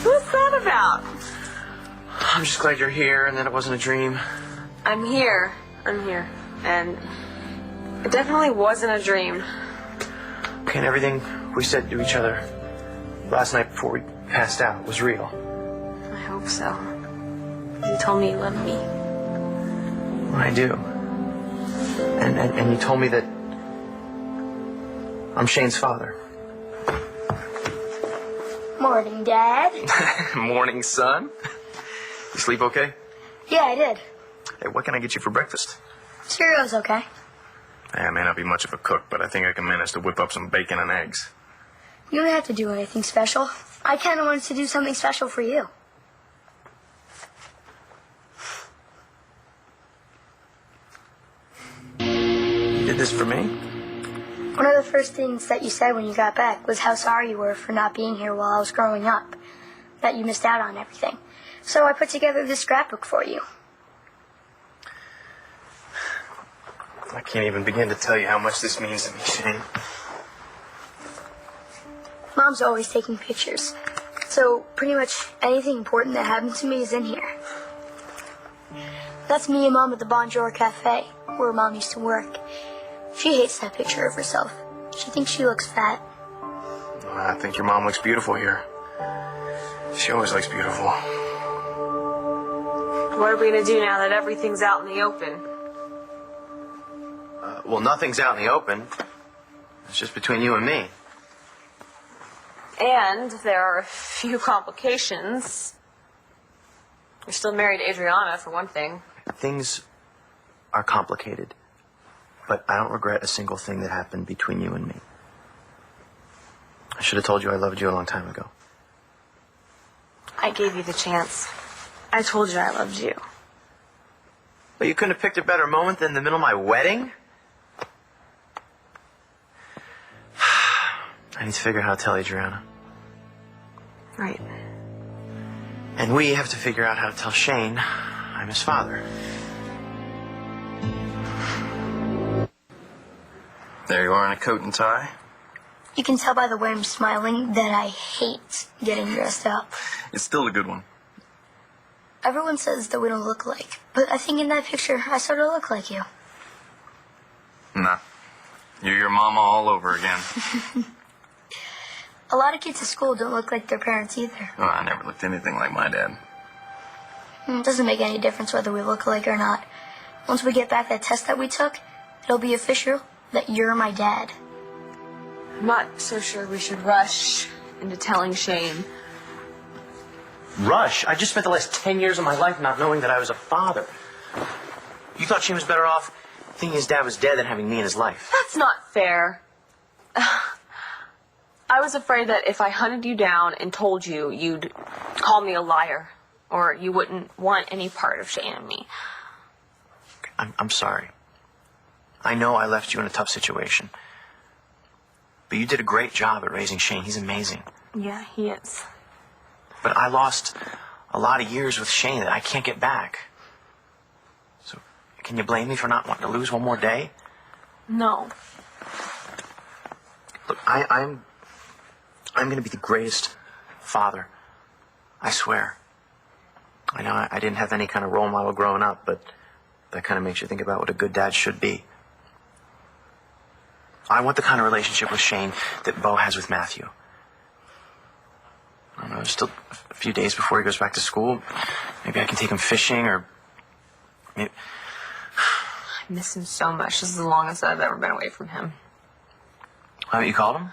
What's that about? I'm just glad you're here and that it wasn't a dream. I'm here. And it definitely wasn't a dream. Okay, and everything we said to each other last night before we passed out was real. I hope so. You told me you loved me. Well, I do. And you told me that I'm Shane's father. Morning, Dad. Morning, son. You sleep okay? Yeah, I did. Hey, what can I get you for breakfast? Cereal's okay. Hey, I may not be much of a cook, but I think I can manage to whip up some bacon and eggs. You don't have to do anything special. I kind of wanted to do something special for you. You did this for me? One of the first things that you said when you got back was how sorry you were for not being here while I was growing up. That you missed out on everything. So I put together this scrapbook for you. I can't even begin to tell you how much this means to me, Shane. Mom's always taking pictures. So pretty much anything important that happened to me is in here. That's me and Mom at the Bonjour Cafe, where Mom used to work. She hates that picture of herself. She thinks she looks fat. I think your mom looks beautiful here. She always looks beautiful. What are we going to do now that everything's out in the open? Well, nothing's out in the open. It's just between you and me. And there are a few complications. You're still married to Adriana, for one thing. Things are complicated, but I don't regret a single thing that happened between you and me. I should have told you I loved you a long time ago. I gave you the chance. I told you I loved you. But you couldn't have picked a better moment than the middle of my wedding? I need to figure out how to tell Adriana. Right. And we have to figure out how to tell Shane I'm his father. There you are in a coat and tie. You can tell by the way I'm smiling that I hate getting dressed up. It's still a good one. Everyone says that we don't look alike, but I think in that picture I sort of look like you. Nah. You're your mama all over again. A lot of kids at school don't look like their parents either. Oh, I never looked anything like my dad. It doesn't make any difference whether we look alike or not. Once we get back that test that we took, it'll be official that you're my dad. I'm not so sure we should rush into telling Shane. Rush? I just spent the last 10 years of my life not knowing that I was a father. You thought Shane was better off thinking his dad was dead than having me in his life. That's not fair. I was afraid that if I hunted you down and told you, you'd call me a liar, or you wouldn't want any part of Shane and me. I'm sorry. I know I left you in a tough situation. But you did a great job at raising Shane. He's amazing. Yeah, he is. But I lost a lot of years with Shane that I can't get back. So, can you blame me for not wanting to lose one more day? No. Look, I'm going to be the greatest father. I swear. I know I didn't have any kind of role model growing up, but that kind of makes you think about what a good dad should be. I want the kind of relationship with Shane that Bo has with Matthew. I don't know, there's still a few days before he goes back to school. Maybe I can take him fishing, or maybe... I miss him so much. This is the longest I've ever been away from him. Haven't you called him?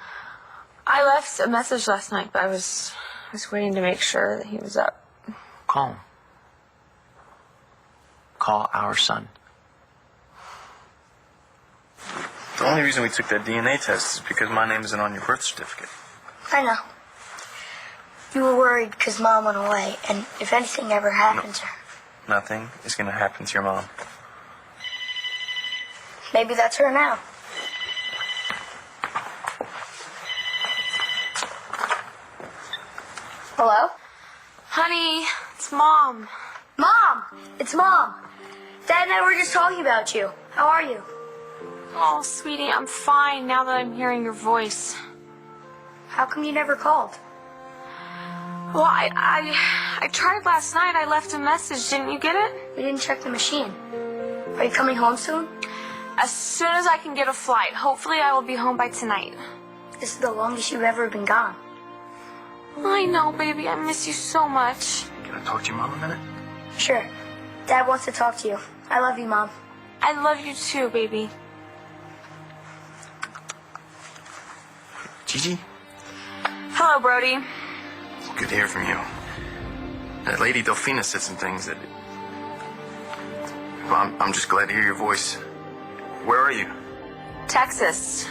I left a message last night, but I was waiting to make sure that he was up. Call him. Call our son. The only reason we took that DNA test is because my name isn't on your birth certificate. I know. You were worried because Mom went away, and if anything ever happened to her... Nothing is going to happen to your mom. Maybe that's her now. Hello? Honey, it's Mom. Mom! It's Mom! Dad and I were just talking about you. How are you? Oh, sweetie, I'm fine now that I'm hearing your voice. How come you never called? Well, I tried last night. I left a message. Didn't you get it? We didn't check the machine. Are you coming home soon? As soon as I can get a flight. Hopefully I will be home by tonight. This is the longest you've ever been gone. I know, baby. I miss you so much. Can I talk to your mom a minute? Sure. Dad wants to talk to you. I love you, Mom. I love you too, baby. Gigi, Hello, Brody. good to hear from you. That lady Delphina said some things that... Well, I'm just glad to hear your voice. Where are you? Texas.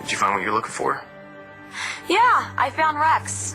Did you find what you're looking for? Yeah, I found Rex.